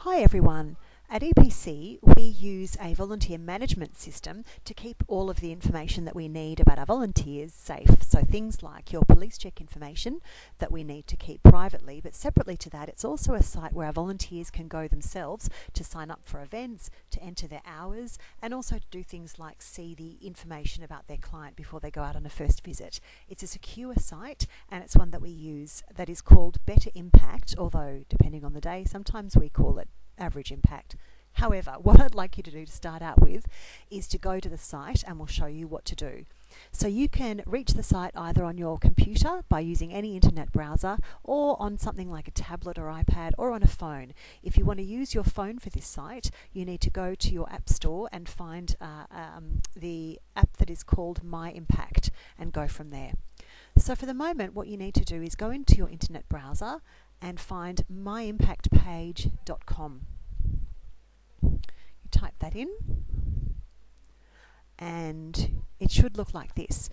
Hi everyone. At EPC, we use a volunteer management system to keep all of the information that we need about our volunteers safe. So things like your police check information that we need to keep privately, but separately to that, it's also a site where our volunteers can go themselves to sign up for events, to enter their hours, and also to do things like see the information about their client before they go out on a first visit. It's a secure site, and it's one that we use that is called Better Impact, although depending on the day, sometimes we call it Average Impact. However, what I'd like you to do to start out with is to go to the site and we'll show you what to do. So you can reach the site either on your computer by using any internet browser or on something like a tablet or iPad or on a phone. If you want to use your phone for this site, you need to go to your app store and find the app that is called My Impact and go from there. So for the moment, what you need to do is go into your internet browser and find myimpactpage.com. You type that in and it should look like this.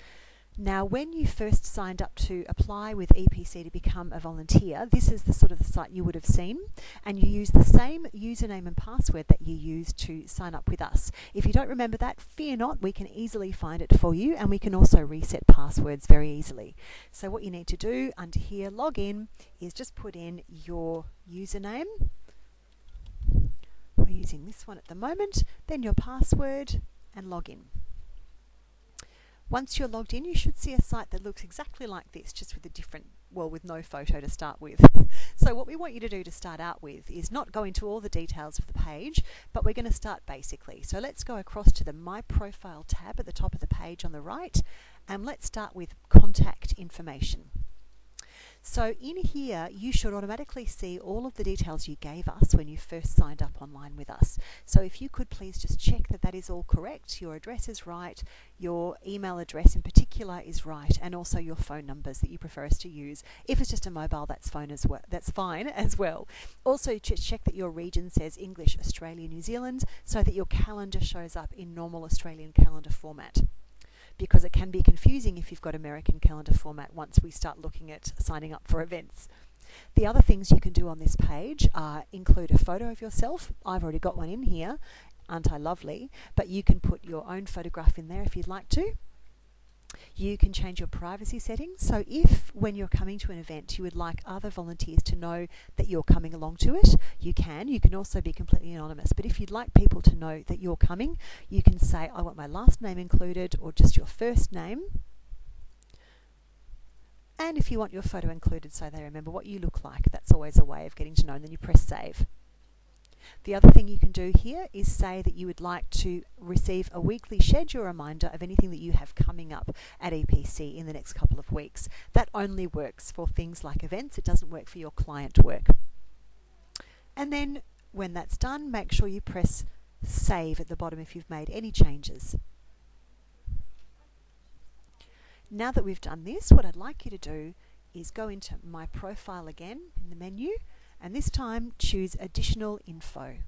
Now, when you first signed up to apply with EPC to become a volunteer, this is the sort of the site you would have seen, and you use the same username and password that you used to sign up with us. If you don't remember that, fear not, we can easily find it for you, and we can also reset passwords very easily. So what you need to do under here, log in, is just put in your username. We're using this one at the moment, then your password and log in. Once you're logged in, you should see a site that looks exactly like this, just with a different, well, with no photo to start with. So what we want you to do to start out with is not go into all the details of the page, but we're going to start basically. So let's go across to the My Profile tab at the top of the page on the right, and let's start with contact information. So in here, you should automatically see all of the details you gave us when you first signed up online with us. So if you could please just check that that is all correct, your address is right, your email address in particular is right, and also your phone numbers that you prefer us to use. If it's just a mobile, that's fine as well. Also check that your region says English, Australia, New Zealand, so that your calendar shows up in normal Australian calendar format, because it can be confusing if you've got American calendar format once we start looking at signing up for events. The other things you can do on this page are include a photo of yourself. I've already got one in here, aren't I lovely? But you can put your own photograph in there if you'd like to. You can change your privacy settings. So if, when you're coming to an event, you would like other volunteers to know that you're coming along to it, you can. You can also be completely anonymous. But if you'd like people to know that you're coming, you can say, I want my last name included, or just your first name. And if you want your photo included so they remember what you look like, that's always a way of getting to know, and then you press save. The other thing you can do here is say that you would like to receive a weekly schedule reminder of anything that you have coming up at EPC in the next couple of weeks. That only works for things like events. It doesn't work for your client work. And then when that's done, make sure you press save at the bottom if you've made any changes. Now that we've done this, what I'd like you to do is go into My Profile again in the menu, and this time choose Additional Info.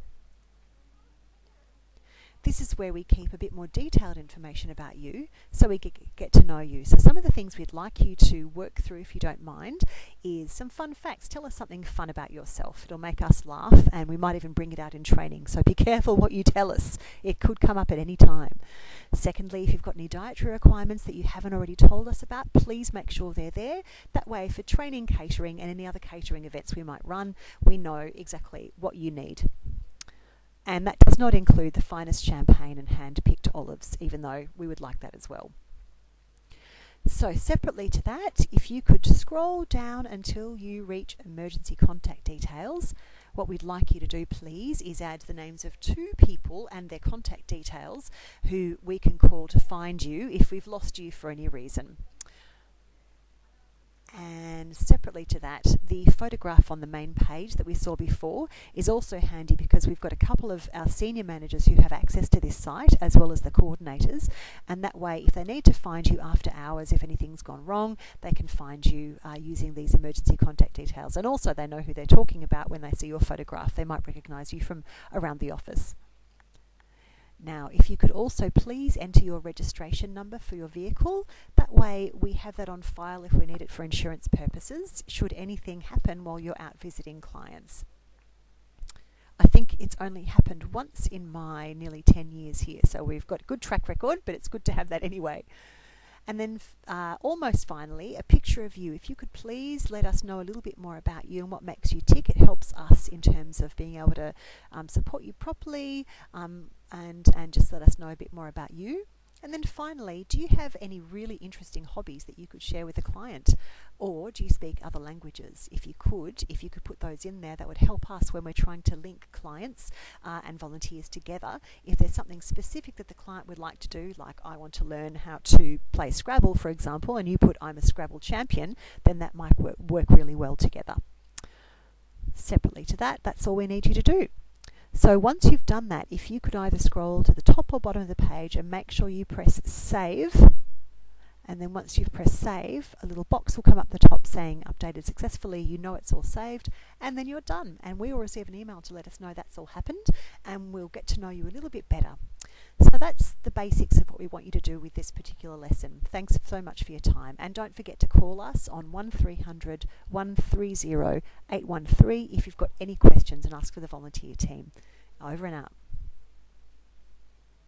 This is where we keep a bit more detailed information about you so we get to know you. So some of the things we'd like you to work through, if you don't mind, is some fun facts. Tell us something fun about yourself. It'll make us laugh, and we might even bring it out in training. So be careful what you tell us. It could come up at any time. Secondly, if you've got any dietary requirements that you haven't already told us about, please make sure they're there. That way, for training, catering, and any other catering events we might run, we know exactly what you need. And that does not include the finest champagne and hand-picked olives, even though we would like that as well. So separately to that, if you could scroll down until you reach emergency contact details, what we'd like you to do, please, is add the names of 2 people and their contact details who we can call to find you if we've lost you for any reason. And separately to that, the photograph on the main page that we saw before is also handy because we've got a couple of our senior managers who have access to this site as well as the coordinators, and that way if they need to find you after hours, if anything's gone wrong, they can find you using these emergency contact details. And also they know who they're talking about when they see your photograph. They might recognise you from around the office. Now, if you could also please enter your registration number for your vehicle, that way we have that on file if we need it for insurance purposes, should anything happen while you're out visiting clients. I think think it's only happened once in my nearly 10 years here. So we've got a good track record, but it's good to have that anyway. And then almost finally, a picture of you. If you could please let us know a little bit more about you and what makes you tick. It helps us in terms of being able to support you properly, and just let us know a bit more about you. And then finally, do you have any really interesting hobbies that you could share with a client? Or do you speak other languages? If you could put those in there, that would help us when we're trying to link clients and volunteers together. If there's something specific that the client would like to do, like I want to learn how to play Scrabble, for example, and you put I'm a Scrabble champion, then that might work really well together. Separately to that, that's all we need you to do. So once you've done that, if you could either scroll to the top or bottom of the page and make sure you press save, and then once you've pressed save, a little box will come up the top saying updated successfully. You know it's all saved, and then you're done. And we will receive an email to let us know that's all happened, and we'll get to know you a little bit better. So that's the basics of what we want you to do with this particular lesson. Thanks so much for your time, and don't forget to call us on 1300 130 813 if you've got any questions, and ask for the volunteer team. Over and out.